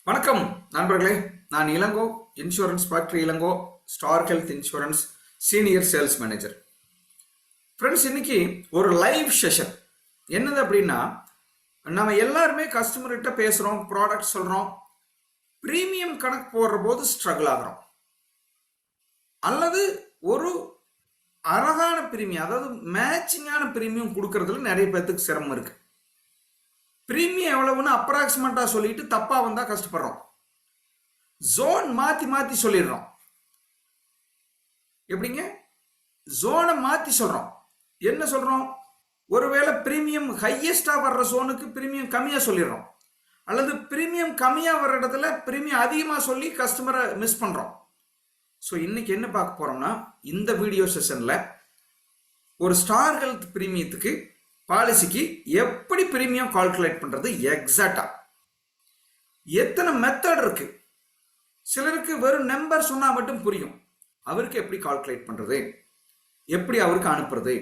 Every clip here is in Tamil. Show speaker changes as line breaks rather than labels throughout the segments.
வணக்கம் நண்பர்களே, நான் Ilango, insurance factory Ilango, star health insurance senior sales manager. Friends, இன்னைக்கு ஒரு லைவ் செஷன். என்னது அப்படின்னா, நம்ம எல்லாருமே கஸ்டமர்கிட்ட பேசுகிறோம், ப்ராடக்ட் சொல்கிறோம், ப்ரீமியம் கணக்கு போடுற போது ஸ்ட்ரகிள் ஆகிறோம். அல்லது ஒரு அழகான ப்ரீமியம், அதாவது மேட்சிங்கான ப்ரீமியம் கொடுக்கறதுல நிறைய பேர்த்துக்கு சிரமம் இருக்கு. ப்ரீமியம் எவ்வளவுன்னு அப்ராக்சிமேட்டா சொல்லிட்டு தப்பா வந்தா கஷ்டப்படுறோம். ஜோன் மாத்தி மாத்தி சொல்லிடுறோம். எப்படிங்க? ஜோனை மாத்தி சொல்றோம். என்ன சொல்றோம்? ஒருவேளை பிரீமியம் ஹையஸ்டா வர்ற ஜோனுக்கு பிரீமியம் கம்மியா சொல்லிடுறோம், அல்லது பிரீமியம் கம்மியா வர்ற இடத்துல பிரீமியம் அதிகமா சொல்லி கஸ்டமரை மிஸ் பண்றோம். ஸோ இன்னைக்கு என்ன பார்க்க போறோம்னா, இந்த வீடியோ செஷன்ல ஒரு ஸ்டார் ஹெல்த் பிரீமியத்துக்கு பாலிசிக்கு எப்படி பிரீமியம் கால்குலேட் பண்றது, எக்ஸாக்டா எத்தனை மெத்தட் இருக்கு. சிலருக்கு வெறும் நம்பர் சொன்னா மட்டும் புரியும். அவருக்கு எப்படி கால்குலேட் பண்றது, எப்படி அவருக்கு அனுப்புறது.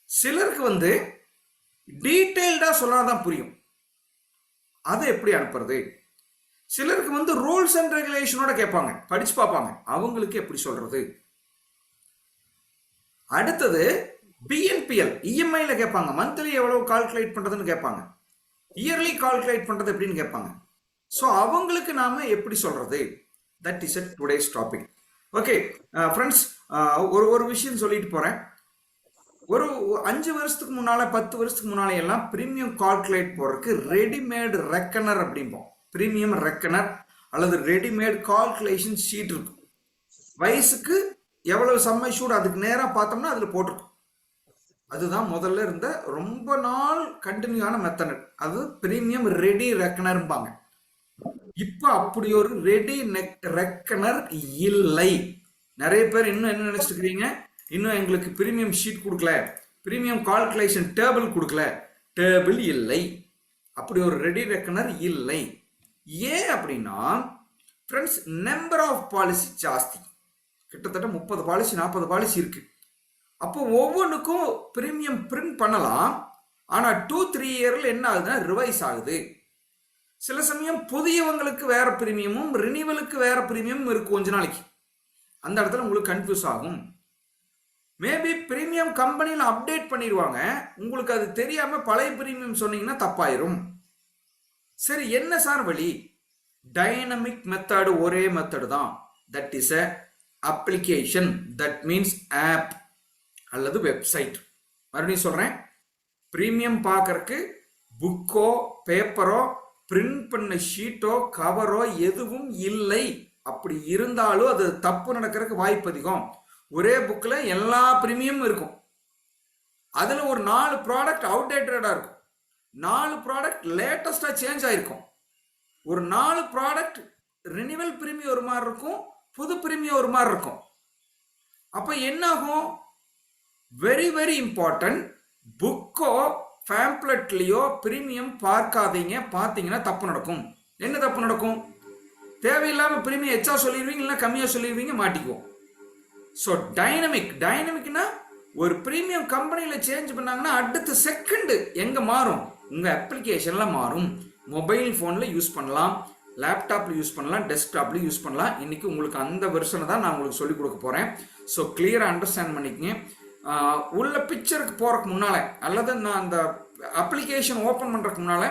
சிலருக்கு டீடைல்டா சொன்னாதான் புரியும், அதை எப்படி அனுப்புறது. சிலருக்கு ரூல்ஸ் அண்ட் ரெகுலேஷனோட கேட்பாங்க, படிச்சு பார்ப்பாங்க, அவங்களுக்கு எப்படி சொல்றது. அடுத்தது பிஎன்பிஎல் இஎம்ஐல கேட்பாங்க, மந்த்லி எவ்வளவு கால்குலேட் பண்றதுன்னு கேட்பாங்க, இயர்லி கால்குலேட் பண்றது எப்படின்னு கேட்பாங்க. ஸோ அவங்களுக்கு நாம எப்படி சொல்றது, that is today's topic. Okay friends, ஒரு விஷயம் சொல்லிட்டு போறேன். ஒரு 5 வருஷத்துக்கு முன்னால 10 வருஷத்துக்கு முன்னால எல்லாம் பிரீமியம் கால்குலேட் போறதுக்கு ரெடிமேட் ரெக்கனர் அப்படிம்போம். பிரீமியம் ரெக்கனர் அல்லது ரெடிமேட் கால்குலேஷன் ஷீட் இருக்கும். வயசுக்கு எவ்வளவு சம்மை ஷூட் அதுக்கு நேராக பார்த்தோம்னா அதுல போட்டிருக்கும். அதுதான் முதல்ல இருந்த ரொம்ப நாள் கண்டினியூவான மெத்தட். அது பிரீமியம் ரெடி ரெக்கனர்பாங்க. இப்ப அப்படி ஒரு ரெடி ரெக்கனர் இல்லை. நிறைய பேர் இன்னும் என்ன நினைச்சிட்டு இருக்கீங்க, இன்னும் எங்களுக்கு பிரீமியம் ஷீட் கொடுக்கல, பிரீமியம் கால்குலேஷன் டேபிள் கொடுக்கல. டேபிள் இல்லை, அப்படி ஒரு ரெடி ரெக்கனர் இல்லை. ஏன் அப்படின்னா ஃப்ரெண்ட்ஸ், நம்பர் ஆஃப் பாலிசி ஜாஸ்தி. கிட்டத்தட்ட 30 பாலிசி 40 பாலிசி இருக்கு. அப்போ ஒவ்வொன்றுக்கும் பிரீமியம் பிரிண்ட் பண்ணலாம். ஆனால் 2-3 இயர்ல என்ன ஆகுதுன்னா ரிவைஸ் ஆகுது. சில சமயம் புதியவங்களுக்கு வேற பிரீமியமும் ரினிவலுக்கு வேற பிரீமியமும் இருக்கும். கொஞ்ச நாளைக்கு அந்த இடத்துல உங்களுக்கு கன்ஃபியூஸ் ஆகும். மேபி பிரீமியம் கம்பெனியில் அப்டேட் பண்ணிடுவாங்க, உங்களுக்கு அது தெரியாம பழைய பிரீமியம் சொன்னீங்கன்னா தப்பாயிரும். சரி, என்ன சார் வழி? டைனமிக் மெத்தடு ஒரே மெத்தடு தான். That is a application, that means app அல்லது வெப்சைட். மறுபடியும் சொல்றேன், பிரீமியம் பார்க்கறதுக்கு புக்கோ பேப்பரோ பிரிண்ட் பண்ண ஷீட்டோ கவரோ எதுவும் இல்லை. அப்படி இருந்தாலும் அது தப்பு நடக்கிறதுக்கு வாய்ப்பு அதிகம். ஒரே புக்ல எல்லா பிரீமியமும் இருக்கும். அதுல ஒரு 4 ப்ராடக்ட் அவுடேட்டடா இருக்கும், 4 ப்ராடக்ட் லேட்டஸ்டா சேஞ்ச் ஆயிருக்கும், ஒரு 4 ப்ராடக்ட் ரினிவல் பிரீமியம் ஒரு மாதிரி இருக்கும், புது பிரீமியம் ஒரு மாதிரி இருக்கும். அப்ப என்ன ஆகும்? வெரி வெரி இம்பார்ட்டன்ட், புக்கோ பேம்ப்ளெட்லயோ பிரீமியம் பார்க்காதீங்க. பார்த்தீங்கன்னா தப்பு நடக்கும். என்ன தப்பு நடக்கும்? தேவையில்லாம பிரீமியம் எச்சா சொல்லிடுவீங்க, இல்லை கம்மியா சொல்லிடுவீங்க, மாட்டிக்குவோம். ஸோ டைனமிக்னா ஒரு பிரீமியம் கம்பெனியில சேஞ்ச் பண்ணாங்கன்னா அடுத்த செகண்ட் எங்க மாறும்? உங்க அப்ளிகேஷன்ல மாறும். மொபைல் போன்ல யூஸ் பண்ணலாம், லேப்டாப்ல யூஸ் பண்ணலாம், டெஸ்க்டாப்ல யூஸ் பண்ணலாம். இன்னைக்கு உங்களுக்கு அந்த வெர்ஷனை தான் நான் உங்களுக்கு சொல்லிக் கொடுக்க போறேன். ஸோ கிளியரா அண்டர்ஸ்டாண்ட் பண்ணிக்கங்க. உள்ள பிக்சருக்கு போறதுக்கு முன்னால அல்லது நான் அந்த அப்ளிகேஷன் ஓப்பன் பண்றதுக்கு முன்னால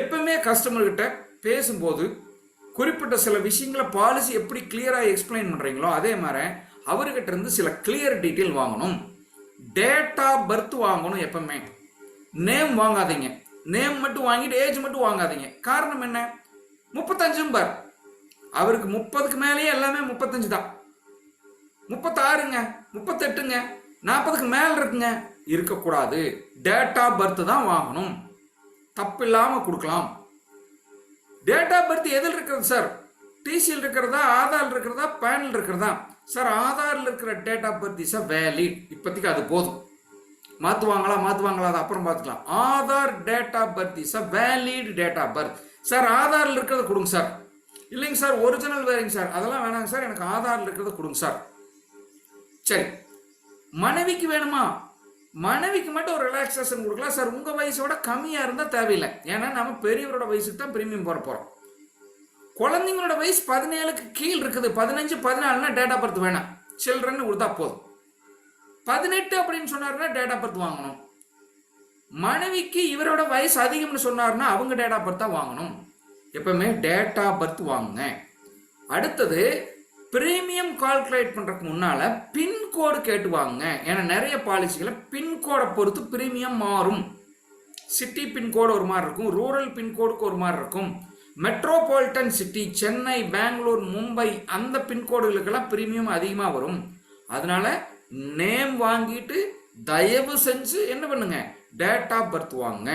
எப்பவுமே கஸ்டமர் கிட்ட பேசும்போது குறிப்பிட்ட சில விஷயங்களை பாலிசி எப்படி கிளியரா எக்ஸ்பிளைன் பண்றீங்களோ அதே மாதிரி அவர்கிட்ட இருந்து சில கிளியர் டீட்டெயில் வாங்கணும். டேட் ஆஃப் பர்த் வாங்கணும். எப்பவுமே நேம் வாங்காதீங்க. நேம் மட்டும் வாங்கிட்டு ஏஜ் மட்டும் வாங்காதீங்க. காரணம் என்ன? 35 பார், அவருக்கு 30க்கு மேலேயே எல்லாமே 35 தான். 36ங்க, 38ங்க, 40க்கு மேல இருக்குங்க, இருக்கக்கூடாது. டேட் ஆஃப் பர்த் தான் வாங்கணும். தப்பு இல்லாம கொடுக்கலாம். டேட் ஆஃப் பர்த் எதில் இருக்கிறது சார்? டிசியில் இருக்கிறதா, ஆதார் இருக்கிறதா, பேனில் இருக்கிறதா? சார், ஆதாரில் இருக்கிற date of birth is valid. இப்போதைக்கு அது போதும். மாற்றுவாங்களா அது அப்புறம் பார்த்துக்கலாம். Aadhaar date of birth is valid date of birth. Sir, ஆதாரில் இருக்கிறத கொடுங்க சார். இல்லைங்க சார், ஒரிஜினல் வேறங்க சார், அதெல்லாம் வேணாங்க சார், எனக்கு ஆதாரில் இருக்கிறத கொடுங்க சார். சரி, மனைவிக்கு வேணுமா? மனைவிக்கு மட்டும் ஒரு ரிலாக்ஸேஷன் கொடுக்கலாம் சார். உங்க வயசோட கம்மியா இருந்தா தேவையில்லை. ஏன்னா நம்ம பெரியவரோட வயசுக்கு தான் பிரீமியம் போட போறோம். குழந்தைங்களோட வயசு 17க்கு கீழ் இருக்குது. 15 14னா டேட் ஆஃப் பர்த் வேணாம், சில்ட்ரன் கொடுத்தா போதும். 18 அப்படின்னு சொன்னாருன்னா டேட் ஆஃப் பர்த் வாங்கணும். மனைவிக்கு இவரோட வயசு அதிகம்னு சொன்னாருன்னா அவங்க டேட் ஆஃப் பர்த் தான் வாங்கணும். எப்பவுமே டேட் ஆஃப் பர்த் வாங்குங்க. அடுத்தது பிரீமியம் கால்குலேட் பண்றதுக்கு முன்னால பின்கோடு கேட்டு வாங்க. ஏன்னா நிறைய பாலிசிகளை பின்கோடை பொறுத்து பிரீமியம் மாறும். சிட்டி பின்கோடு ஒரு மாதிரி இருக்கும், ரூரல் பின்கோடுக்கு ஒரு மாதிரி இருக்கும். மெட்ரோபாலிட்டன் சிட்டி சென்னை, பெங்களூர், மும்பை அந்த பின்கோடுகளுக்கெல்லாம் பிரீமியம் அதிகமாக வரும். அதனால நேம் வாங்கிட்டு தயவு செஞ்சு என்ன பண்ணுங்க, டேட் ஆஃப் பர்த் வாங்க.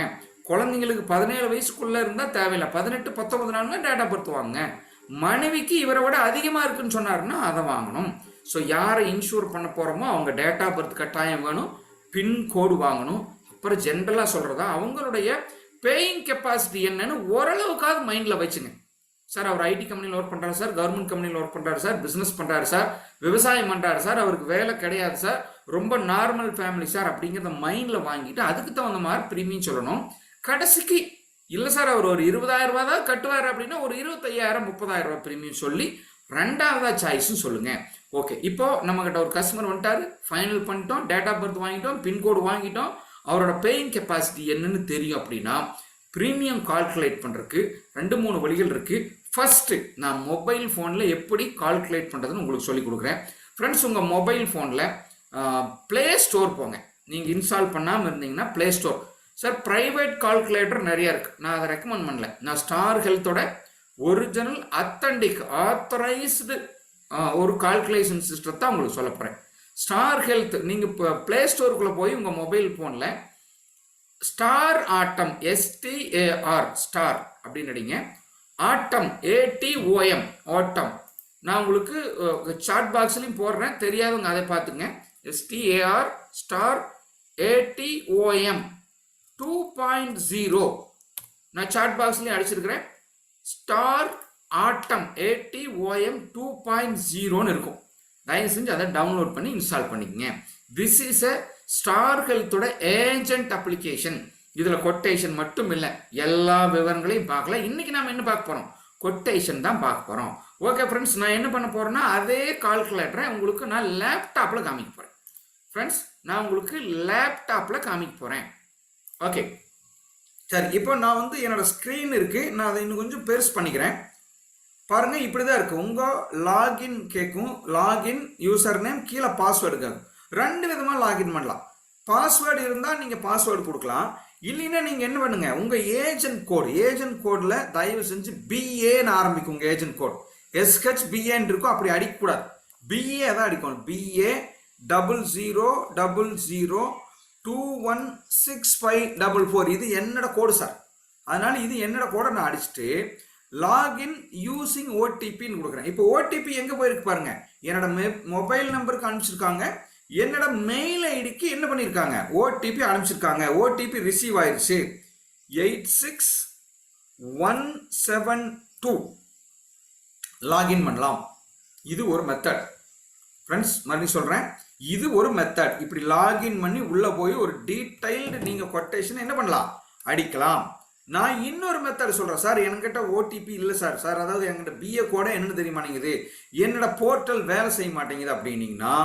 குழந்தைங்களுக்கு 17 வயசுக்குள்ள இருந்தால் தேவையில்லை, 18 19 நாள்னா டேட் ஆஃப் பர்த் வாங்க. மனைவிக்கு இவரை விட அதிகமாக இருக்குன்னு சொன்னாருன்னா அதை வாங்கணும். ஸோ யாரை இன்சூர் பண்ண போகிறோமோ அவங்க டேட் ஆஃப் பர்த் கட்டாயம் வேணும், பின்கோடு வாங்கணும். அப்புறம் ஜென்ரலாக சொல்கிறதா அவங்களுடைய பேயிங் கெப்பாசிட்டி என்னன்னு ஓரளவுக்காவது மைண்டில் வச்சுங்க. சார் அவர் ஐடி கம்பெனியில் ஒர்க் பண்ணுறாரு சார், கவர்மெண்ட் கம்பெனியில் ஒர்க் பண்ணுறாரு சார், பிஸ்னஸ் பண்ணுறாரு சார், விவசாயம் பண்ணுறாரு சார், அவருக்கு வேலை கிடையாது சார், ரொம்ப நார்மல் ஃபேமிலி சார் அப்படிங்கிறத மைண்டில் வாங்கிட்டு அதுக்கு தகுந்த மாதிரி ப்ரீமியம் சொல்லணும். கடைசிக்கு இல்லை சார் அவர் ஒரு 20,000 ரூபா தான் கட்டுவார் அப்படின்னா ஒரு 25,000 30,000 ரூபா ப்ரீமியம் சொல்லி ரெண்டாவதா சாய்ஸும் சொல்லுங்க. ஓகே, இப்போ நம்மகிட்ட ஒரு கஸ்டமர் வந்துட்டாரு, ஃபைனல் பண்ணிட்டோம், டேட் ஆஃப் பர்த் வாங்கிட்டோம், பின்கோடு வாங்கிட்டோம், அவரோட பேயிங் கெப்பாசிட்டி என்னன்னு தெரியும் அப்படின்னா ப்ரீமியம் கால்குலேட் பண்ணுறதுக்கு 2-3 வழிகள் இருக்குது. ஃபர்ஸ்ட்டு நான் மொபைல் ஃபோனில் எப்படி கால்குலேட் பண்ணுறதுன்னு உங்களுக்கு சொல்லிக் கொடுக்குறேன். ஃப்ரெண்ட்ஸ், உங்கள் மொபைல் ஃபோனில் ப்ளே ஸ்டோர் போங்க. நீங்கள் இன்ஸ்டால் பண்ணாமல் இருந்தீங்கன்னா play store. Sir private calculator நிறையா இருக்குது, நான் அதை ரெக்கமெண்ட் பண்ணல. நான் ஸ்டார் ஹெல்த்தோட ஒரிஜினல் அத்தன்டிக் ஆத்தரைஸ்டு ஒரு கால்குலேஷன் சிஸ்டத்தை உங்களுக்கு சொல்ல போகிறேன். ஸ்டார் ஹெல்த் நீங்கள் இப்போ ப்ளே ஸ்டோருக்குள்ளே போய் உங்கள் மொபைல் ஃபோனில் ஸ்டார் ஆட்டம் STAR ஸ்டார் அப்படின்னு அடிங்க. ஆட்டம் ATOM ஆட்டம். நான் உங்களுக்கு சாட் பாக்ஸ்லையும் போடுறேன், தெரியாதவங்க அதை பார்த்துங்க. STAR ஸ்டார் ATOM 2.0 நான் சாட் பாக்ஸ்லையும் அடிச்சிருக்கிறேன். ஸ்டார் ஆட்டம் ATOM 2.0ன்னு இருக்கும். தயவு செஞ்சு அதை டவுன்லோட் பண்ணி இன்ஸ்டால் பண்ணிக்கங்க. திஸ் இஸ் எ ஸ்டார் ஹெல்த்தோட ஏஜென்ட் அப்ளிகேஷன். இதில் கொட்டேஷன் மட்டும் இல்லை, எல்லா விவரங்களையும் பார்க்கலாம். இன்னைக்கு நாம் என்ன பார்க்க போகிறோம், கொட்டேஷன் தான் பார்க்க போகிறோம். ஓகே ஃப்ரெண்ட்ஸ், நான் என்ன பண்ண போகிறேன்னா அதே கால்குலேட்டரை உங்களுக்கு நான் லேப்டாப்பில் காமிக்க போகிறேன். ஃப்ரெண்ட்ஸ், நான் உங்களுக்கு லேப்டாப்பில் காமிக்க போகிறேன். ஓகே சரி, இப்போ நான் வந்து என்னோட ஸ்க்ரீன் இருக்குது, நான் அதை இன்னும் கொஞ்சம் பெருசு பண்ணிக்கிறேன். பாருங்கள், இப்படி தான் இருக்குது. உங்கள் லாகின் கேட்கும், லாகின் யூசர் நேம், கீழே பாஸ்வேர்டு கேட்கும். 2 விதமாக லாகின் பண்ணலாம். பாஸ்வேர்டு இருந்தால் நீங்கள் பாஸ்வேர்டு கொடுக்கலாம், இல்லைன்னா நீங்கள் என்ன பண்ணுங்க, உங்கள் ஏஜென்ட் கோடில் தயவு செஞ்சு BAன்னு ஆரம்பிக்கும். உங்கள் ஏஜென்ட் கோட் SHBAன்னு இருக்கும், அப்படி அடிக்கக்கூடாது, BA தான் அடிக்கணும். BA 0000216544. இது என்னோட கோடு சார், அதனால இது என்னோட கோடை நான் அடிச்சுட்டு லாகின் யூசிங் OTPன்னு கொடுக்குறேன். இப்போ OTP எங்கே போயிருக்கு பாருங்க, என்னோட மொபைல் நம்பருக்கு அனுப்பிச்சிருக்காங்க, என்னோட மெயில் ஐடிக்கு என்ன பண்ணியிருக்காங்க, OTP அனுப்பிச்சிருக்காங்க. OTP ரிசீவ் ஆயிடுச்சு 86172. லாகின் பண்ணலாம். இது ஒரு மெத்தட் ஃப்ரெண்ட்ஸ், மறுபடியும் சொல்கிறேன், இது ஒரு மெத்தட். இப்படி லாகின் பண்ணி உள்ளே போய் ஒரு டீடைல்டு நீங்கள் கொட்டேஷன் என்ன பண்ணலாம், அடிக்கலாம். நான் இன்னொரு மெத்தட் சொல்கிறேன் சார், என்கிட்ட OTP இல்லை சார். சார் அதாவது என்கிட்ட BA கோட என்னன்னு தெரிய மாட்டேங்குது, என்னோட போர்ட்டல் வேலை செய்ய மாட்டேங்குது அப்படின்னீங்கன்னா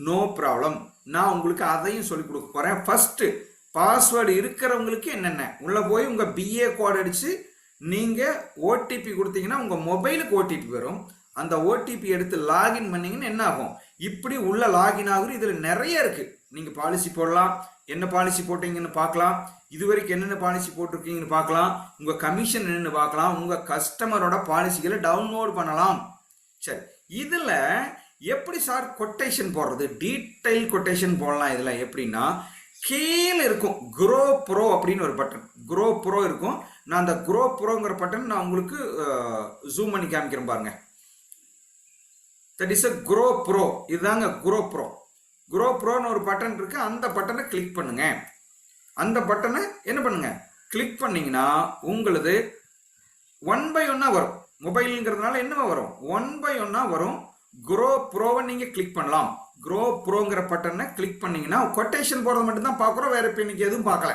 நோ ப்ராப்ளம், நான் உங்களுக்கு அதையும் சொல்லி கொடுக்க போகிறேன். ஃபஸ்ட்டு பாஸ்வேர்டு இருக்கிறவங்களுக்கு என்னென்ன, உள்ளே போய் உங்கள் BA கோட் அடித்து நீங்கள் OTP கொடுத்தீங்கன்னா உங்கள் மொபைலுக்கு OTP வரும். அந்த OTP எடுத்து லாகின் பண்ணிங்கன்னு என்ன ஆகும், இப்படி உள்ள லாகின் ஆகுது. இதில் நிறைய இருக்குது, நீங்கள் பாலிசி போடலாம், என்ன பாலிசி போட்டீங்கன்னு பார்க்கலாம், இது வரைக்கும் என்னென்ன பாலிசி போட்டிருக்கீங்கன்னு பார்க்கலாம், உங்கள் கமிஷன் என்னென்னு பார்க்கலாம், உங்கள் கஸ்டமரோட பாலிசிகளை டவுன்லோட் பண்ணலாம். சரி, இதில் எப்படி சார் கொட்டேஷன் போடுறது, டீடைல் கொட்டேஷன் போடலாம். இதில் எப்படின்னா கீழே இருக்கும் க்ரோ ப்ரோ அப்படின்னு ஒரு பட்டன், க்ரோ ப்ரோ இருக்கும். நான் அந்த க்ரோ ப்ரோங்கிற பட்டன் நான் உங்களுக்கு ஜூம் பண்ணி காமிக்கிறேன் பாருங்க. That is a grow bro. இதுதாங்க க்ரோ ப்ரோ. க்ரோ ப்ரோன்னு ஒரு பட்டன் இருக்கு, அந்த பட்டனை கிளிக் பண்ணுங்க. அந்த பட்டனை என்ன பண்ணுங்க, கிளிக் பண்ணீங்கன்னா உங்களது 1 by 1 வரும். மொபைலுங்கிறதுனால என்னவா வரும், 1 by 1 வரும். க்ரோ ப்ரோவை நீங்கள் கிளிக் பண்ணலாம். க்ரோ ப்ரோங்கிற பட்டனை கிளிக் பண்ணீங்கன்னா கொட்டேஷன் போடுறது மட்டும்தான் பார்க்குறோம், வேற இப்போ இன்னைக்கு எதுவும் பார்க்கல.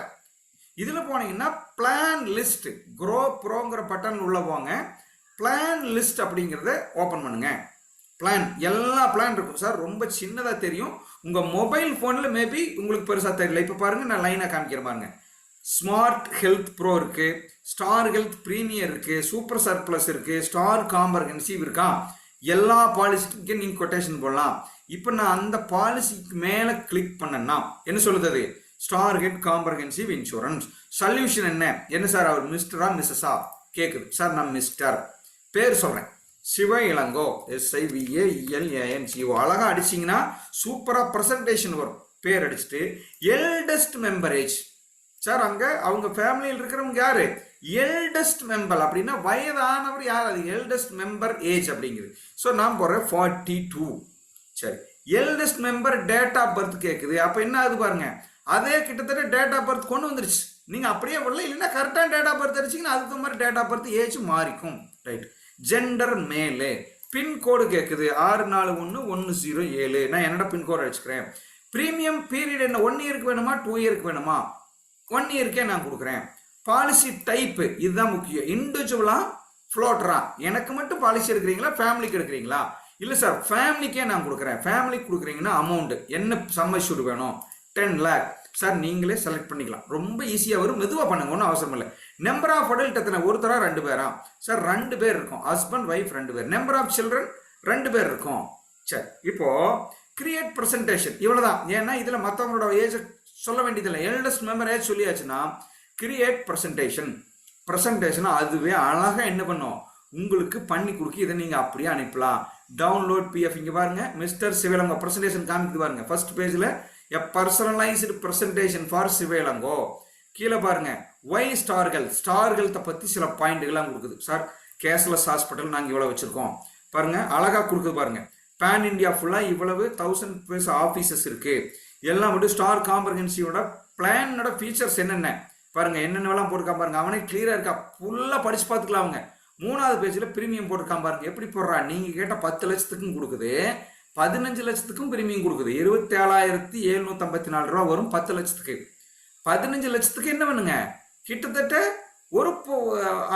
இதில் போனீங்கன்னா பிளான் லிஸ்ட், க்ரோ ப்ரோங்கிற பட்டன் உள்ள போங்க. பிளான் லிஸ்ட் அப்படிங்கிறத ஓப்பன் பண்ணுங்க. பிளான் எல்லா பிளான் இருக்கும் சார், ரொம்ப சின்னதாக தெரியும். உங்கள் மொபைல் ஃபோனில் மேபி உங்களுக்கு பெருசாக தெரியல. இப்போ பாருங்கள், நான் லைனாக காமிக்கிறேன் பாருங்க. ஸ்மார்ட் ஹெல்த் ப்ரோ இருக்குது, ஸ்டார் ஹெல்த் ப்ரீமியர் இருக்குது, சூப்பர் சர்ப்ளஸ் இருக்குது, ஸ்டார் காம்பர்ஹென்சிவ் இருக்கா. எல்லா பாலிசிக்கும் நீங்கள் கொட்டேஷன் போடலாம். இப்போ நான் அந்த பாலிசிக்கு மேலே கிளிக் பண்ணேன்னா என்ன சொல்லுது? Star health comprehensive insurance. Solution என்ன சார், அவர் மிஸ்டரா மிஸ்ஸஸா கேட்குது. சார் நான் மிஸ்டர், பேர் சொல்கிறேன், சிவ இளங்கோ, SIVAELANGO. அழகா அடிச்சிங்கன்னா சூப்பராக ப்ரெசன்டேஷன் வரும். பேர் அடிச்சுட்டு எல்டஸ்ட் மெம்பர் ஏஜ். சார் அங்கே அவங்க ஃபேமிலியில் இருக்கிறவங்க யாரு? எல்டஸ்ட் மெம்பர் அப்படின்னா வயதானவர் யார்? அது எல்டஸ்ட் மெம்பர் ஏஜ் அப்படிங்குது. ஸோ நான் போடுறேன் 42. சரி, eldest member date of birth கேட்குது. அப்போ என்ன ஆகுது பாருங்க, அதே கிட்டத்தட்ட டேட் ஆஃப் பர்த் கொண்டு வந்துருச்சு. நீங்கள் அப்படியே வரல, இல்லைன்னா கரெக்டான டேட் ஆஃப் பர்த் அடிச்சிங்கன்னா அதுக்கு மாதிரி டேட் ஆஃப் பர்த் ஏஜ் மாறிக்கும். ரைட். ஜெண்டர் மேலே. பின்கோடு கேட்குது 641107. நான் என்னோட பின்கோடு அடிச்சுக்கிறேன். ப்ரீமியம் பீரியட் என்ன 1 இயருக்கு வேணுமா 2 இயருக்கு வேணுமா? 1 இயருக்கே நான் கொடுக்குறேன். பாலிசி டைப்பு இதுதான் முக்கியம். இண்டிவிஜுவலா ஃப்ளோட்டரா? எனக்கு மட்டும் பாலிசி எடுக்கிறீங்களா, ஃபேமிலிக்கு எடுக்கிறீங்களா? இல்லை சார் ஃபேமிலிக்கே நான் கொடுக்குறேன். ஃபேமிலிக்கு கொடுக்குறீங்கன்னா அமௌண்ட் என்ன சம் அஷ்யூர்ட் வேணும்? 10 lakh. சார் நீங்களே செலக்ட் பண்ணிக்கலாம், ரொம்ப ஈஸியாக வரும். மெதுவாக பண்ணுங்க, ஒன்றும் அவசரம் இல்லை. நம்பர் ஆஃப் அடல்ட் எத்தனை? ஒருத்தரா 2 பேரா? சார் 2 பேர் இருக்கும், ஹஸ்பண்ட் ஒய்ஃப் 2 பேர். நம்பர் ஆஃப் சில்ட்ரன் 2 பேர் இருக்கும். சரி, இப்போ கிரியேட் ப்ரெசன்டேஷன் இவ்வளோதான். ஏன்னா இதில் மற்றவங்களோட ஏஜ் சொல்ல வேண்டியதில்லை. எல்டஸ்ட் மெம்பர் ஏஜ் சொல்லியாச்சுன்னா கிரியேட் ப்ரெசன்டேஷன் அதுவே அழகாக என்ன பண்ணும், உங்களுக்கு பண்ணி கொடுக்க. இதை நீங்கள் அப்படியே அனுப்பலாம். Download PDF. இங்கே பாருங்க, மிஸ்டர் சிவலங்கோ ப்ரெசன்டேஷன் காமிக்குது பாருங்க. ஃபர்ஸ்ட் பேஜில் எ பர்சனலைஸ்டு ப்ரெசன்டேஷன் ஃபார் சிவலங்கோ. கீழே பாருங்க, ஒய் ஸ்டார்கள்த்தை பற்றி சில பாயிண்ட்டுகள்லாம் கொடுக்குது. சார் கேஷ்லெஸ் ஹாஸ்பிட்டல் நாங்கள் இவ்வளோ வச்சுருக்கோம் பாருங்க, அழகாக கொடுக்குது பாருங்க. பேன் இண்டியா ஃபுல்லாக இவ்வளவு 1000+ ஆஃபீஸஸ் இருக்குது. எல்லாம் மட்டும் ஸ்டார் காம்பர்ஹென்சிவோட பிளானோட ஃபீச்சர்ஸ் என்னென்ன பாருங்க, என்னென்னலாம் போட்டிருக்கான் பாருங்க. அவனே கிளியராக இருக்கா, ஃபுல்லாக படிச்சு பார்த்துக்கலாம். அவங்க 3வது பேஜில் ப்ரீமியம் போட்டிருக்கான் பாருங்க. எப்படி போடுறா, நீங்கள் கேட்ட 10 லட்சத்துக்கும் கொடுக்குது, 15 லட்சத்துக்கும் ப்ரீமியம் கொடுக்குது. 27,754 ரூபா வரும் 10 லட்சத்துக்கு. 15 லட்சத்துக்கு என்ன பண்ணுங்க, கிட்டத்தட்ட ஒரு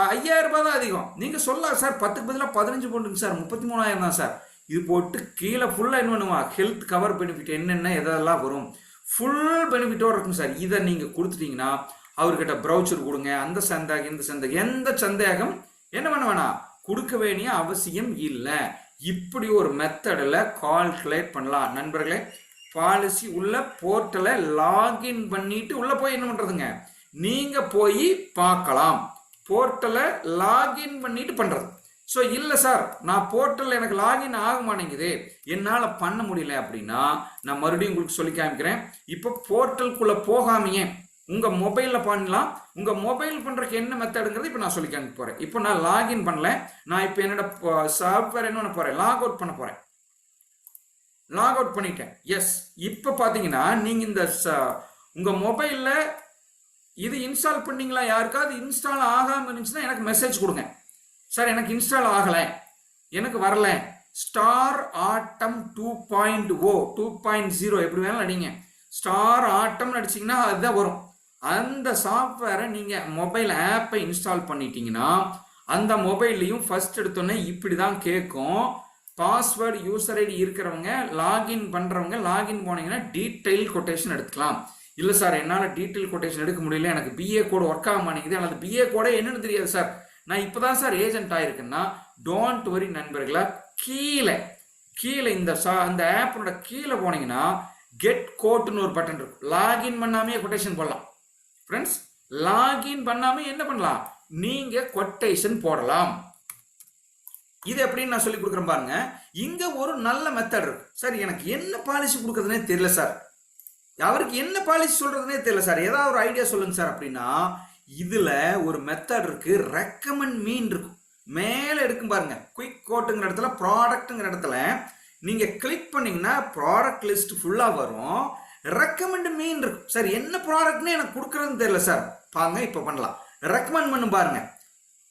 5000 ரூபாய் தான் அதிகம். நீங்கள் சொல்லலாம் சார் 10க்கு பதிலாக 15 போட்டுங்க சார், 33,000 தான் சார். இது போட்டு கீழே ஃபுல்லாக என்ன பண்ணுவா, ஹெல்த் கவர் பெனிஃபிட் என்னென்ன எதெல்லாம் வரும் ஃபுல் பெனிஃபிட்டோடு இருக்கும் சார். இதை நீங்கள் கொடுத்துட்டீங்கன்னா அவர்கிட்ட ப்ரௌச்சர் கொடுங்க. அந்த சந்தேகம் இந்த சந்தேகம் எந்த சந்தேகம் என்ன பண்ண வேணாம், கொடுக்க வேண்டிய அவசியம் இல்லை. இப்படி ஒரு மெத்தடில் கால்குலேட் பண்ணலாம் நண்பர்களே. பாலிசி உள்ள போர்ட்டலை லாகின் பண்ணிட்டு உள்ள போய் என்ன பண்றதுங்க, நீங்க போய் பார்க்கலாம். போர்ட்டலை லாகின் பண்ணிட்டு பண்றது. ஸோ இல்லை சார் நான் போர்ட்டல் எனக்கு லாகின் ஆக மாட்டேங்குது, என்னால் பண்ண முடியல அப்படின்னா நான் மறுபடியும் உங்களுக்கு சொல்லி காமிக்கிறேன். இப்போ போர்ட்டலுக்குள்ள போகாமையே உங்க மொபைல்ல பண்ணலாம். உங்க மொபைல் பண்றதுக்கு என்ன மெத்தடுங்கிறது இப்போ நான் சொல்லி காமிக்க போறேன். இப்போ நான் லாகின் பண்ணல, நான் இப்போ என்னோட சாஃப்ட்வேர் என்ன பண்ண போறேன், லாக் அவுட் பண்ண போறேன். லாக் அவுட் பண்ணிட்டேன். எஸ், இப்போ பார்த்தீங்கன்னா நீங்கள் இந்த உங்கள் மொபைலில் இது இன்ஸ்டால் பண்ணீங்களா, யாருக்காவது இன்ஸ்டால் ஆகாமல் இருந்துச்சுன்னா எனக்கு மெசேஜ் கொடுங்க. சார் எனக்கு இன்ஸ்டால் ஆகலை, எனக்கு வரல. ஸ்டார் ஆட்டம் 2.0 2.0 எப்படி வேணாலும் அடிங்க. ஸ்டார் ஆட்டம்னு அடிச்சிங்கன்னா அதுதான் வரும். அந்த சாஃப்ட்வேரை நீங்கள் மொபைல் ஆப்பை இன்ஸ்டால் பண்ணிட்டீங்கன்னா அந்த மொபைல்லையும் ஃபர்ஸ்ட் எடுத்தோன்னே இப்படி தான் கேட்கும். பாஸ்வேர்டு யூசர் ஐடி இருக்கிறவங்க லாகின் பண்ணுறவங்க லாகின் போனீங்கன்னா டீட்டெயில் கொட்டேஷன் எடுத்துக்கலாம். இல்லை சார் என்னால் டீட்டெயில் கொட்டேஷன் எடுக்க முடியல, எனக்கு BA கோடு ஒர்க் ஆக மாட்டேங்குது, அல்லது BA கோடே என்னன்னு தெரியாது சார், நான் இப்போ தான் சார் ஏஜென்ட் ஆகிருக்குன்னா டோன்ட் வரி நண்பர்களா. கீழே இந்த ஆப்போட கீழே போனீங்கன்னா கெட் கோட்னு ஒரு பட்டன் இருக்கும். லாகின் பண்ணாமே கொட்டேஷன் போடலாம் ஃப்ரெண்ட்ஸ். லாகின் பண்ணாமல் என்ன பண்ணலாம், நீங்கள் கொட்டேஷன் போடலாம். இது எப்படின்னு நான் சொல்லி கொடுக்குறேன் பாருங்க. இங்க ஒரு நல்ல மெத்தட் இருக்கு. சார் எனக்கு என்ன பாலிசி கொடுக்குறதுனே தெரியல சார், அவருக்கு என்ன பாலிசி சொல்றதுனே தெரியல சார், ஏதாவது ஒரு ஐடியா சொல்லுங்க சார் அப்படின்னா இதுல ஒரு மெத்தட் இருக்கு. ரெக்கமெண்ட் மீன் இருக்கும், மேல எடுக்கும் பாருங்க. குயிக் கோட்டுங்கிற இடத்துல ப்ராடக்ட்ங்கிற இடத்துல நீங்க கிளிக் பண்ணீங்கன்னா ப்ராடக்ட் லிஸ்ட் ஃபுல்லா வரும். ரெக்கமெண்ட் மீன் இருக்கும். சார் என்ன ப்ராடக்ட்னு எனக்கு கொடுக்குறதுன்னு தெரியல சார், பாருங்க இப்போ பண்ணலாம். ரெக்கமெண்ட் பண்ணு பாருங்க.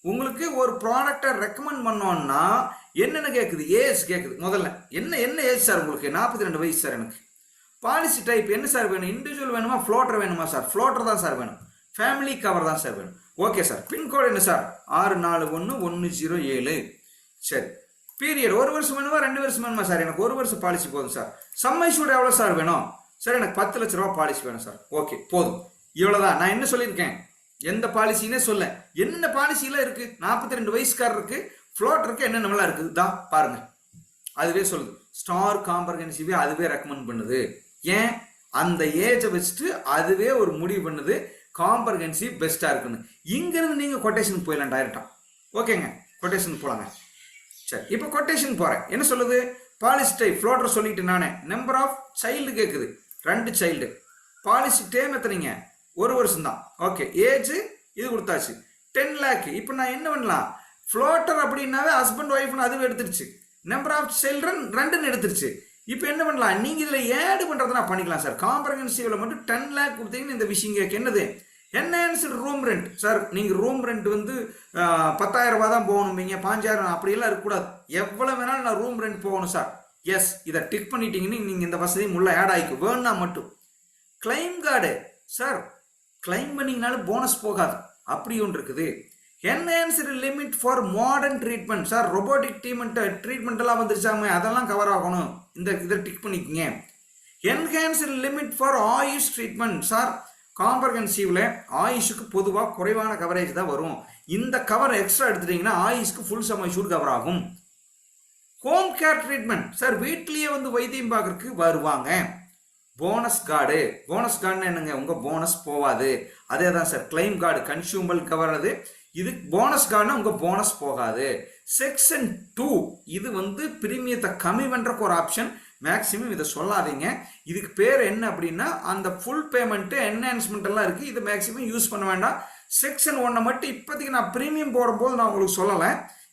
உங்களுக்கு ஒரு ப்ராடக்டை ரெக்கமெண்ட் பண்ணோன்னா என்னென்ன கேட்குது, ஏஜ் கேட்குது. முதல்ல என்ன ஏஜ் சார் உங்களுக்கு, 42 வயசு சார். எனக்கு பாலிசி டைப் என்ன சார் வேணும், இண்டிவிஜுவல் வேணுமா ஃப்ளோட்டர் வேணுமா சார், ஃப்ளோட்டர் தான் சார் வேணும். ஃபேமிலி கவர் தான் சார் வேணும். Okay sir. பின்கோடு என்ன சார்? 641107. சரி. பீரியட் 1 வருஷம் வேணுமா 2 வருஷம் வேணுமா சார்? எனக்கு 1 வருஷம் பாலிசி போதும் சார். சம் அஷ்யூர்ட் எவ்வளோ சார் வேணும்? சார் எனக்கு 10 லட்ச ரூபா பாலிசி வேணும் சார். ஓகே போதும். இவ்வளோதான். நான் என்ன சொல்லியிருக்கேன்? எந்த பாலிசின்னே சொல்ல. என்ன பாலிசிலாம் இருக்கு? 42 வயசுக்காரருக்கு ஃப்ளோட்டருக்கு என்னென்னலாம் இருக்குது தான் பாருங்க. அதுவே சொல்லுது. ஸ்டார் காம்ப்ரஹென்சிவே அதுவே ரெக்கமெண்ட் பண்ணுது. ஏன்? அந்த ஏஜை வச்சுட்டு அதுவே ஒரு முடிவு பண்ணுது காம்ப்ரஹென்சிவ் பெஸ்டா இருக்குன்னு. இங்கிருந்து நீங்க கொட்டேஷனுக்கு போயிடலாம் டைரக்டா. ஓகேங்க, கொட்டேஷனுக்கு போலாங்க. சரி, இப்போ கொட்டேஷன் போறேன். என்ன சொல்லுது? பாலிசி டைப் ஃப்ளோட்டர் சொல்லிட்டு நானே. நம்பர் ஆஃப் சைல்டு கேட்குது. 2 சைல்டு. Policy dam எத்தனைங்க? 1 வருஷம் தான். ஓகே, ஏஜ் இது கொடுத்தாச்சு 10 லேக். இப்போ நான் என்ன பண்ணலாம்? ஃப்ளோட்டர் அப்படின்னாவே ஹஸ்பண்ட் ஒய்ஃப்னு அதுவே எடுத்துருச்சு. நம்பர் ஆஃப் சில்ட்ரன் 2ன்னு எடுத்துருச்சு. இப்போ என்ன பண்ணலாம்? நீங்க இதுல ஏடு பண்றதுனா பண்ணிக்கலாம் சார். காம்ப்ரஹென்சிவ்ல மட்டும் 10 லேக் கொடுத்தீங்கன்னு இந்த விஷயம் கேட்க என்னது? Enhanced room rent sir. நீங்க ரூம் ரெண்ட் வந்து 10,000 ரூபாய் தான் போகணும்பீங்க, 5,000 அப்படியெல்லாம் இருக்கக்கூடாது. எவ்வளவு வேணாலும் நான் ரூம் ரெண்ட் போகணும் சார். எஸ், இதை டிக் பண்ணிட்டீங்கன்னு நீங்க இந்த வசதியும் உள்ள ஆட் ஆகிக்கும். வேணும்னா மட்டும் கிளைம் கார்டு சார். கிளைம் பண்ணீங்கனாலும் போனஸ் போகாது. அப்படி ஒன்று இருக்குது. Enhanced limit for modern treatment sir. Robotic treatment எல்லாம் வந்துருச்சாமே, அதெல்லாம் கவர் ஆகணும். இந்த இதை டிக் பண்ணிக்கங்க. Enhanced limit for AYUSH treatment sir. காம்ப்ரஹென்சிவ்ல ஆயுஷுக்கு பொதுவாக குறைவான கவரேஜ் தான் வரும். இந்த கவர் எக்ஸ்ட்ரா எடுத்துட்டீங்கன்னா ஆயுஷ்க்கு ஃபுல் சம் அஷ்யூர்ட் கவர் ஆகும். Home care treatment sir. வீட்லயே வந்து வைத்தியம் பார்க்கறதுக்கு வருவாங்க. Bonus card. போனஸ் கார்டுன்னு என்னங்க? உங்க போனஸ் போவாது. அதே தான் sir. Claim card consumable cover. அது இது போனஸ் கார்டுனா உங்க போனஸ் போகாது. செக்ஷன் 2 இது வந்து பிரீமியத்தை கம்மி பண்றதுக்கு ஒரு ஆப்ஷன். மேக்சிமம் இதை சொல்லாதீங்க. இதுக்கு பேர் என்ன அப்படின்னா அந்த ஃபுல் பேமெண்ட் என்ஹான்ஸ்மெண்ட் எல்லாம் இருக்கு. இது மேக்சிமம் யூஸ் பண்ண வேண்டாம். செக்ஷன் 1 மட்டும் இப்போதைக்கு நான் பிரீமியம் போடும்போது நான் உங்களுக்கு சொல்லலை.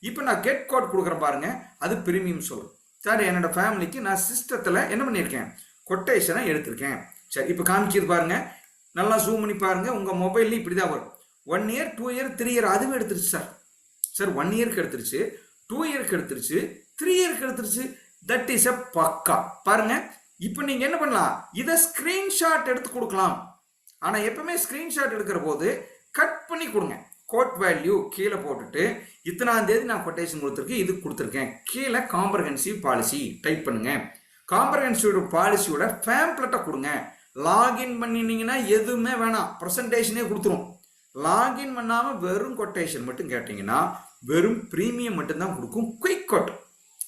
இப்போ நான் கெட் கோட் கொடுக்குறேன் பாருங்க, அது பிரீமியம் சொல்லும் சார். என்னோட ஃபேமிலிக்கு நான் சிஸ்டத்தில் என்ன பண்ணியிருக்கேன்? கொட்டேஷனை எடுத்திருக்கேன். சரி, இப்போ காமிக்கிறது பாருங்க. நல்லா ஜூம் பண்ணி பாருங்க. உங்க மொபைல்ல இப்படி தான் வரும். 1 இயர் 2 இயர் 3 இயர் அதுவே எடுத்துருச்சு சார். சார் 1 இயருக்கு எடுத்துருச்சு, 2 இயருக்கு எடுத்துருச்சு, 3 இயருக்கு எடுத்துருச்சு. தட் இஸ் எ பக்கா. பாருங்க, இப்போ நீங்க என்ன பண்ணலாம்? இதை ஸ்கிரீன்ஷாட் எடுத்து கொடுக்கலாம். ஆனா எப்பவுமே ஸ்கிரீன்ஷாட் எடுக்கிற போது கட் பண்ணி கொடுங்க. கோட் வேல்யூ கீழே போட்டுட்டு இத்தனாம் தேதி நான் கொட்டேஷன் கொடுத்துருக்கேன், இது கொடுத்துருக்கேன். கீழே காம்ப்ரஹென்சிவ் பாலிசி டைப் பண்ணுங்க. காம்ப்ரஹென்சிவ் பாலிசியோட ஃபேம்ப்ளெட்டை கொடுங்க. லாகின் பண்ணினீங்கன்னா எதுவுமே வேணாம், ப்ரெசன்டேஷனே கொடுத்துரும். லாகின் பண்ணாம வெறும் கொட்டேஷன் மட்டும் கேட்டீங்கன்னா வெறும் பிரீமியம் மட்டும்தான் கொடுக்கும். குயிக் கோட்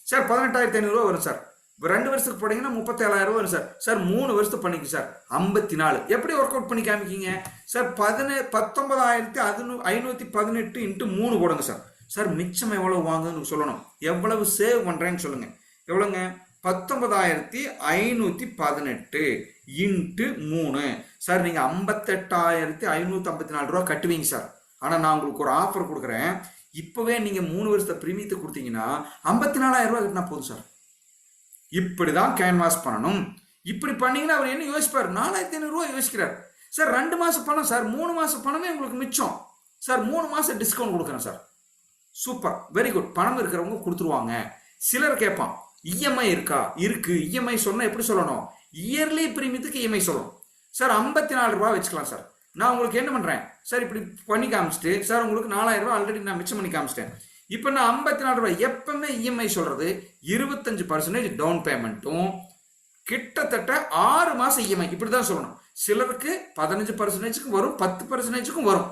சார் 18,500 வரும் சார். 2 வருஷத்துக்கு போட்டீங்கன்னா 37,000 வரும் சார். சார் 3 வருஷத்துக்கு பண்ணிக்க சார் 54. எப்படி ஒர்க் அவுட் பண்ணி காமிக்கிங்க சார்? 19,518 இன்ட்டு 3 போடுங்க சார். சார் மிச்சம் எவ்வளவு வாங்குன்னு சொல்லணும். எவ்வளவு சேவ் பண்றேன்னு சொல்லுங்க. எவ்வளவுங்க? 19,518 இன்ட்டு 3 சார். நீங்க 58,554 ரூபா கட்டுவீங்க சார். ஆனா நான் உங்களுக்கு ஒரு ஆஃபர் கொடுக்குறேன். இப்பவே நீங்க 3 வருஷத்தை பிரீமியத்தை கொடுத்தீங்கன்னா 54,000 ரூபாய் கட்டினா போதும் சார். இப்படிதான் கேன்வாஸ் பண்ணணும். இப்படி பண்ணீங்கன்னா அவர் என்ன யோசிப்பார்? 4,500 ரூபாய் யோசிக்கிறார் சார். 2 மாசம் பணம் சார், 3 மாசம் பணமே உங்களுக்கு மிச்சம் சார். 3 மாசம் டிஸ்கவுண்ட் கொடுக்குறேன் சார். Super, very good. பணம் இருக்கிறவங்க கொடுத்துருவாங்க. சிலர் கேட்பான், இஎம்ஐ இருக்கா? இருக்கு. இஎம்ஐ சொன்னா எப்படி சொல்லணும்? இயர்லி பிரீமியத்துக்கு இஎம்ஐ சொல்லணும் சார். 54 ரூபாய் வச்சுக்கலாம் சார். நான் உங்களுக்கு என்ன பண்றேன் சார்? இப்படி பண்ணி காமிச்சிட்டு சார் உங்களுக்கு 4,000 ரூபாய் ஆல்ரெடி நான் மிச்சம் பண்ணி காமிச்சிட்டேன். இப்போ நான் 54 ரூபாய் எப்பவுமே இஎம்ஐ சொல்றது 25% டவுன் பேமெண்ட்டும் கிட்டத்தட்ட 6 மாசம் இஎம்ஐ இப்படிதான் சொல்லணும். சிலருக்கு 15%க்கும் வரும், 10%க்கும் வரும்.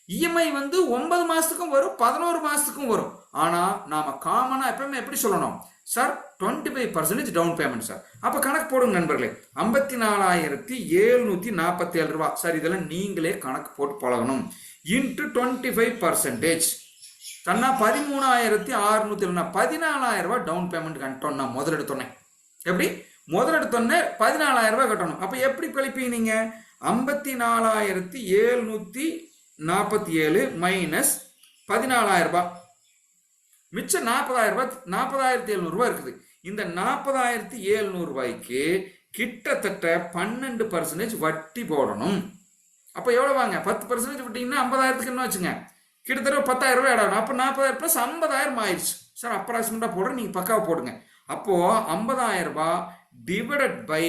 இஎம்ஐ வந்து 9 மாசத்துக்கும் வரும், 11 மாசத்துக்கும் வரும். ஆனா நாம காமனா எப்பவுமே எப்படி சொல்லணும் சார்? 25% down payment sir. அப்ப கணக்கு போடுங்க நண்பர்களே. 54,747 ரூபாய் சார். இதெல்லாம் நீங்களே கணக்கு போட்டு பழகணும். இன்ட்டு 25% தன்னா 13,600 14,000 ரூபாய் டவுன் பேமெண்ட் கட்டணும். நான் முதல் எடுத்தோன்னே எப்படி? முதல் எடுத்தோன்னே 14,000 ரூபாய் கட்டணும். அப்ப எப்படி கழிப்பீங்க நீங்க? 54,747 மைனஸ் 14,000 ரூபாய் மிச்சம் 40,000 ரூபாய். 40,700 ரூபாய் இருக்குது. இந்த 40,700 ரூபாய்க்கு கிட்டத்தட்ட 12% வட்டி போடணும். அப்ப எவ்வளவு வாங்க? 10% விட்டீங்கன்னா 50,000க்கு என்ன வச்சுங்க? கிட்டத்தட்ட 10,000 ரூபாய் ஆடணும். அப்போ 40,000 + 50,000 ஆயிடுச்சு சார். அப்ராக்சிமேட்டா போடுறேன், நீங்க பக்காவை போடுங்க. அப்போ 50,000 ரூபாய் டிவைடட் பை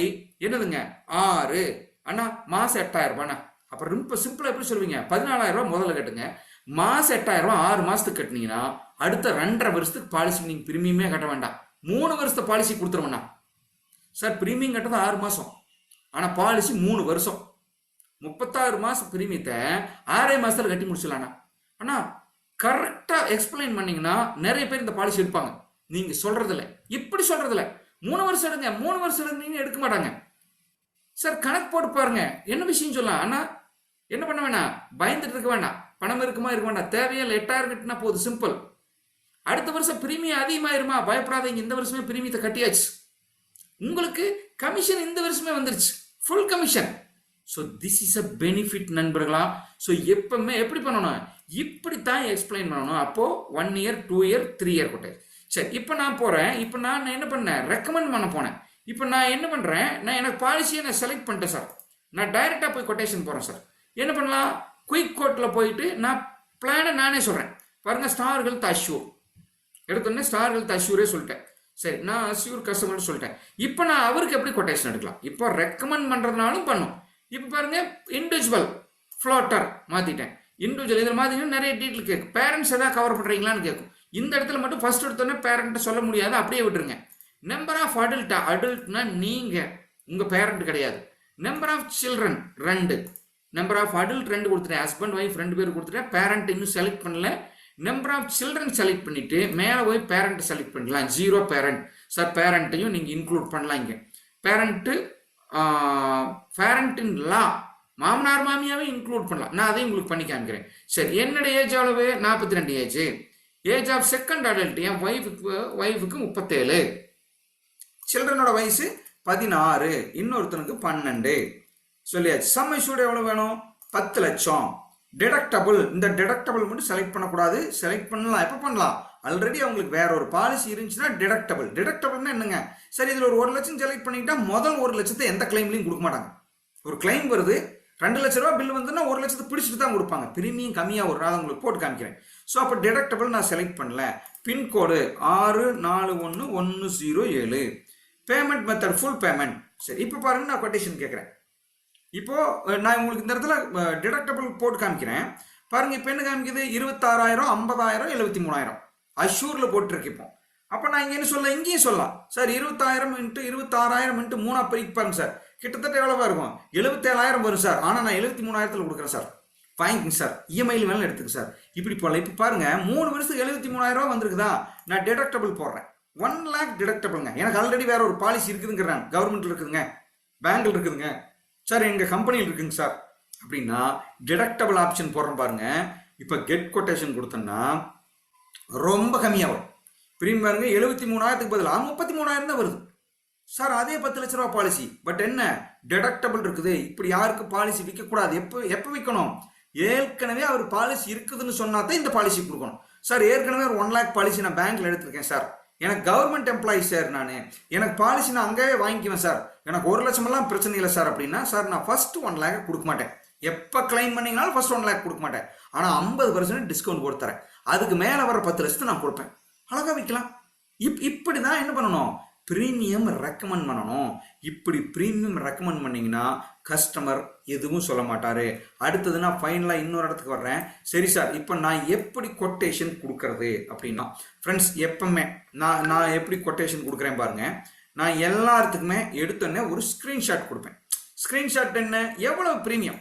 என்னதுங்க? 6 அண்ணா மாசம் 8,000 ரூபாய். அப்புறம் ரொம்ப சிம்பிளா எப்படி சொல்லுவீங்க? 14,000 ரூபாய் முதல்ல கட்டுங்க, மாசம் 8,000 ரூபாய் 6 மாசத்துக்கு கட்டினீங்கன்னா அடுத்த 2.5 வருஷத்துக்கு பாலிசி நீங்க பிரீமியமே கட்ட வேண்டாம். 3 வருஷத்து பாலிசி கொடுத்துருவேண்ணா. சார் பிரீமியம் கட்டது 6 மாசம், ஆனா பாலிசி 3 வருஷம். 36 மாசம் பிரீமியத்தை 6 மாசத்துல கட்டி முடிச்சிடலாண்ணா. ஆனா கரெக்டா எக்ஸ்பிளைன் பண்ணீங்கன்னா நிறைய பேர் இந்த பாலிசி எடுப்பாங்க. நீங்க சொல்றதில்ல, இப்படி சொல்றதில்ல, 3 வருஷம் எடுங்க, 3 வருஷம் எடுங்க எடுக்க மாட்டாங்க. சார் கணக்கு போட்டு பாருங்க, என்ன விஷயம் சொல்லலாம். ஆனா என்ன பண்ண வேணாம், பயந்துட்டு இருக்க வேண்டாம். பணம் இருக்குமா இருக்க வேண்டாம், தேவையில்லை, 8,000 கட்டினா போதும், சிம்பிள். அடுத்த வருஷம் பிரீமியம் அதிகமாயிருமா, பயப்படாதீங்க, இந்த வருஷமே பிரீமியத்தை கட்டியாச்சு, உங்களுக்கு கமிஷன் இந்த வருஷமே வந்துருச்சு, full commission. So this is a benefit நண்பர்களா. ஸோ எப்பவுமே எப்படி பண்ணணும், இப்படித்தான் எக்ஸ்பிளைன் பண்ணணும். அப்போ 1 இயர் 2 இயர் 3 இயர் கொட்டேஜ். சரி, இப்போ நான் போறேன், இப்போ நான் என்ன பண்ணேன், ரெக்கமெண்ட் பண்ண போனேன். இப்போ நான் என்ன பண்றேன், நான் எனக்கு பாலிசியை நான் செலக்ட் பண்ணிட்டேன் சார், நான் டைரக்டா போய் கொட்டேஷன் போறேன் சார். என்ன பண்ணலாம், குயிக் கோட்ல போயிட்டு நான் பிளானை நானே சொல்றேன். பாருங்க, ஸ்டார் ஹெல்த் அஷ்யூர் எடுத்தோடனே ஸ்டார் ஹெல்த் அஷ்யூரே சொல்லிட்டேன். சரி, நான் அஷ்யூர் கஸ்டமர் சொல்லிட்டேன். இப்போ நான் அவருக்கு எப்படி கொட்டேஷன் எடுக்கலாம், இப்போ ரெக்கமெண்ட் பண்றதுனாலும் பண்ணும். இப்போ பாருங்க, இண்டிவிஜுவல் ஃப்ளோட்டர் மாத்திட்டேன். இண்டிவிஜுவல் இதில் மாத்திங்கன்னா நிறைய டீட்டெயில் கேட்கும். பேரண்ட்ஸ் எதாவது கவர் பண்றீங்களான்னு கேட்கும். இந்த இடத்துல மட்டும் ஃபர்ஸ்ட் எடுத்தோடனே பேரண்ட்டை சொல்ல முடியாது, அப்படியே விட்டுருங்க. நம்பர் ஆஃப் அடல்ட்னா நீங்க, உங்க பேரண்ட் கிடையாது. Number of children 2, number of adult 2 கொடுத்துட்டேன், ஹஸ்பண்ட் ஒய்ஃப் 2 பேர் கொடுத்துட்டேன். பேரண்ட் இன்னும் செலக்ட் பண்ணல. நம்பர் ஆஃப் சில்ட்ரன் செலக்ட் பண்ணிட்டு மேலே போய் பேரண்ட் செலக்ட் பண்ணலாம். 0 பேரண்ட் சார், பேரண்ட்டையும் நீங்க இன்க்ளூட் பண்ணலாம். இங்க பேரண்ட் லா மாமனார் மாமியாவே இன்க்ளூட் பண்ணலாம். நான் அதையும் உங்களுக்கு பண்ணி காமிக்கிறேன். சரி, என்னோட ஏஜ் அளவு 42 age. Age of second adult என் ஒய்ஃபுக்கு 37. சில்ட்ரனோட வயசு 16, இன்னொருத்தனுக்கு 12 சொல்லியாச்சு. சம் இஷ்யூட் எவ்வளவு வேணும், 10 லட்சம். டிடக்டபிள், இந்த டிடக்டபிள் மட்டும் செலக்ட் பண்ணக்கூடாது, செலக்ட் பண்ணலாம். எப்போ பண்ணலாம், ஆல்ரெடி அவங்களுக்கு வேற ஒரு பாலிசி இருந்துச்சுன்னா டிடக்டபிள். டிடக்டபிள்னா என்னங்க, சரி இதில் ஒரு 1 லட்சம் செலக்ட் பண்ணிக்கிட்டா முதல் 1 லட்சத்தை எந்த கிளைம்லையும் கொடுக்க மாட்டாங்க. ஒரு கிளைம் வருது 2 லட்ச ரூபா பில் வந்துன்னா 1 லட்சத்தை பிடிச்சிட்டு தான் கொடுப்பாங்க. பிரீமியம் கம்மியாக ஒரு உங்களுக்கு போட்டு காமிக்கிறேன். ஸோ அப்போ டிடக்டபிள் நான் செலக்ட் பண்ணல. Pincode 64107. Payment method full payment. சரி, இப்போ பாருங்க, நான் கொட்டேஷன் கேட்குறேன். இப்போ நான் உங்களுக்கு இந்த இடத்துல டிடக்டபிள் போட்டு காமிக்கிறேன் பாருங்க. இப்போ என்ன காமிக்குது, 26,000, 50,000, 73,000 அஷ்யூர்ல போட்டுருக்கு. இப்போ அப்போ நான் இங்கே என்ன சொல்ல, இங்கேயும் சொல்லலாம் சார். 20,000 × 26,000 × 3 பெருக்கி பாருங்க சார், கிட்டத்தட்ட எவ்வளவா இருக்கும், 77,000 வரும் சார். ஆனால் நான் 73,000 கொடுக்குறேன் சார், வாங்கிக்கங்க சார், இஎம்ஐயில் வேணாலும் எடுத்துக்க சார். இப்படி போகலாம். இப்போ பாருங்க, 3 வருஷத்துக்கு 73,000 வந்திருக்குதா, நான் டிடக்டபிள் போடுறேன். 1 lakh டிடக்டபிள்ங்க. எனக்கு ஆல்ரெடி வேற ஒரு பாலிசி இருக்குதுங்கிறேன், கவர்மெண்ட்ல இருக்குதுங்க, பேங்க்ல இருக்குதுங்க சார், எங்க கம்பெனியில் இருக்குங்க சார் அப்படின்னா டிடக்டபிள் ஆப்ஷன் போடுறோம் பாருங்க. இப்போ கெட் கொட்டேஷன் கொடுத்தோம்னா ரொம்ப கம்மியாக வரும். பிரீமியம் பாருங்க, 73,000க்கு பதிலாக 33,000 தான் வருது சார். அதே 10 லட்ச ரூபா பாலிசி, பட் என்ன டிடக்டபிள் இருக்குது. இப்படி யாருக்கு பாலிசி விற்கக்கூடாது. எப்போ விற்கணும், ஏற்கனவே அவர் பாலிசி இருக்குதுன்னு சொன்னா தான் இந்த பாலிசி கொடுக்கணும் சார். ஏற்கனவே ஒரு 1 lakh பாலிசி நான் பேங்க்ல எடுத்திருக்கேன் சார், எனக்கு கவர்மெண்ட் எம்ப்ளாயி சார், எனக்கு பாலிசி நான் அங்கேயே வாங்கிக்குவேன் சார், எனக்கு 1 லட்சம் எல்லாம் பிரச்சனை இல்லை சார் அப்படின்னா சார் நான் ஃபர்ஸ்ட் 1 lakh கொடுக்க மாட்டேன். எப்போ கிளைம் பண்ணீங்கனாலும் ஃபர்ஸ்ட் 1 lakh கொடுக்க மாட்டேன். ஆனால் 50% டிஸ்கவுண்ட் கொடுத்துறேன். அதுக்கு மேலே வர 10 லட்சத்தை நான் கொடுப்பேன். அழகா விற்கலாம். இப்படி தான் என்ன பண்ணணும், பிரீமியம் ரெக்கமெண்ட் பண்ணணும். இப்படி பிரீமியம் ரெக்கமெண்ட் பண்ணீங்கன்னா கஸ்டமர் எதுவும் சொல்ல மாட்டாரு. அடுத்தது நான் ஃபைனலாக இன்னொரு இடத்துக்கு வர்றேன். சரி சார், இப்போ நான் எப்படி கொட்டேஷன் கொடுக்கறது அப்படின்னா ஃப்ரெண்ட்ஸ், எப்பவுமே நான் எப்படி கொட்டேஷன் கொடுக்குறேன் பாருங்க. நான் எல்லாத்துக்குமே எடுத்தோடனே ஒரு ஸ்க்ரீன்ஷாட் கொடுப்பேன். ஸ்க்ரீன்ஷாட் என்ன, எவ்வளவு பிரீமியம்,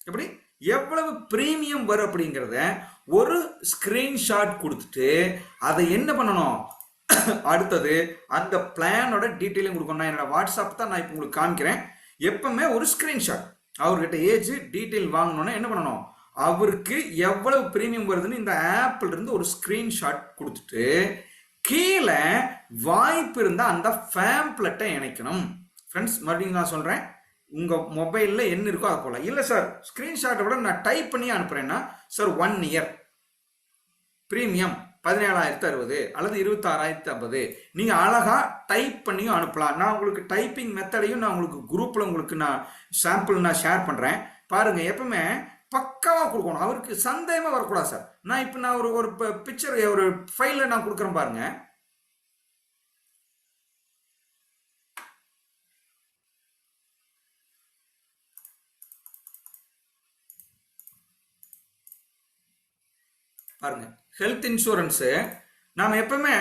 எப்படி எவ்வளவு பிரீமியம் வரும் அப்படிங்கிறத ஒரு ஸ்க்ரீன்ஷாட் கொடுத்துட்டு அதை என்ன பண்ணணும், அடுத்தது அந்த பிளானோட டீட்டெயிலும் கொடுக்கணும். நான் என்னோட வாட்ஸ்அப் தான் நான் இப்போ உங்களுக்கு காமிக்கிறேன். எப்பவுமே ஒரு ஸ்கிரீன்ஷாட், அவர்கிட்ட ஏஜ் டீட்டெயில் வாங்கணும்னா என்ன பண்ணணும், அவருக்கு எவ்வளவு பிரீமியம் வருதுன்னு இந்த ஆப்ல இருந்து ஒரு ஸ்கிரீன்ஷாட் கொடுத்துட்டு கீழே வாய்ப்பு இருந்தால் அந்த ஃபேம்ப்ளெட்டை இணைக்கணும். ஃப்ரெண்ட்ஸ், மறுபடியும் நான் சொல்றேன், உங்க மொபைல்ல என்ன இருக்கோ அது போல. இல்லை சார், ஸ்கிரீன்ஷாட்டை விட நான் டைப் பண்ணி அனுப்புறேன்னா சார் 1 இயர் பிரீமியம் 17,060 அல்லது 26,050 நீங்க அழகா டைப் பண்ணியும் அனுப்பலாம். நான் உங்களுக்கு டைப்பிங் மெத்தடையும் நான் உங்களுக்கு குரூப்ல உங்களுக்கு நான் சாம்பிள் நான் ஷேர் பண்றேன் பாருங்க. எப்பவுமே பக்காவா கொடுக்கணும், அவருக்கு சந்தேகமா வரக்கூடாது சார். நான் இப்போ நான் ஒரு பிக்சர் ஒரு ஃபைல நான் கொடுக்குறேன் பாருங்க. பாருங்க, ஹெல்த் இன்சூரன்ஸு நாம் எப்பவுமே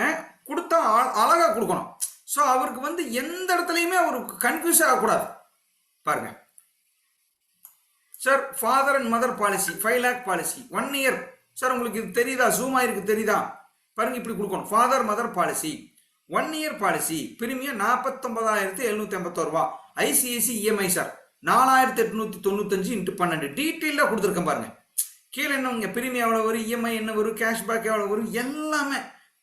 கொடுத்தா அழகாக கொடுக்கணும். ஸோ அவருக்கு வந்து எந்த இடத்துலையுமே அவருக்கு கன்ஃபியூஸ் ஆகக்கூடாது. பாருங்க sir, father and mother policy 5 lakh policy 1 year. Sir உங்களுக்கு இது தெரியுதா? ஜூம் ஆயிருக்கு தெரியுதா? பாருங்க இப்படி கொடுக்கணும். Father mother policy 1 year policy, premium 49,751 ரூபா. ICICI EMI sir 4,895 × 12. டீட்டெயிலாக கொடுத்துருக்கேன் பாருங்க. கீழே என்ன பிரீமியம் எவ்வளோ வரும், இஎம்ஐ என்ன வரும், கேஷ்பேக் எவ்வளோ வரும், எல்லாமே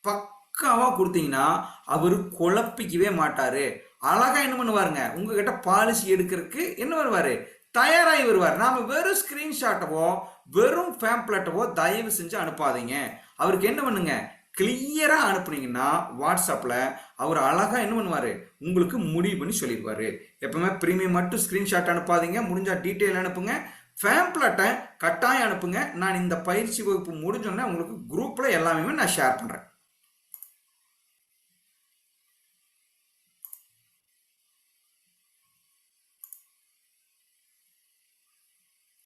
பக்காவாக கொடுத்தீங்கன்னா அவர் குழப்பிக்கவே மாட்டாரு. அழகா என்ன பண்ணுவாருங்க, உங்ககிட்ட பாலிசி எடுக்கிறதுக்கு என்ன வருவாரு, தயாராகி வருவார். நாம வெறும் ஸ்கிரீன்ஷாட்டவோ வெறும் பேம்ப்ளெட்டவோ தயவு செஞ்சு அனுப்பாதீங்க. அவருக்கு என்ன பண்ணுங்க, கிளியரா அனுப்புனீங்கன்னா வாட்ஸ்அப்ல அவர் அழகா என்ன பண்ணுவாரு, உங்களுக்கு முடிவு பண்ணி சொல்லிடுவாரு. எப்பவுமே பிரீமியம் மட்டும் ஸ்கிரீன்ஷாட் அனுப்பாதீங்க, முடிஞ்சா டீட்டெயில் அனுப்புங்க. பேம்ப்ளெட்டை கட்டாயம் அனுப்புங்க. நான் இந்த பயிற்சி வகுப்பு முடிஞ்சோன்னே உங்களுக்கு குரூப்ல எல்லாமே நான் ஷேர் பண்றேன்.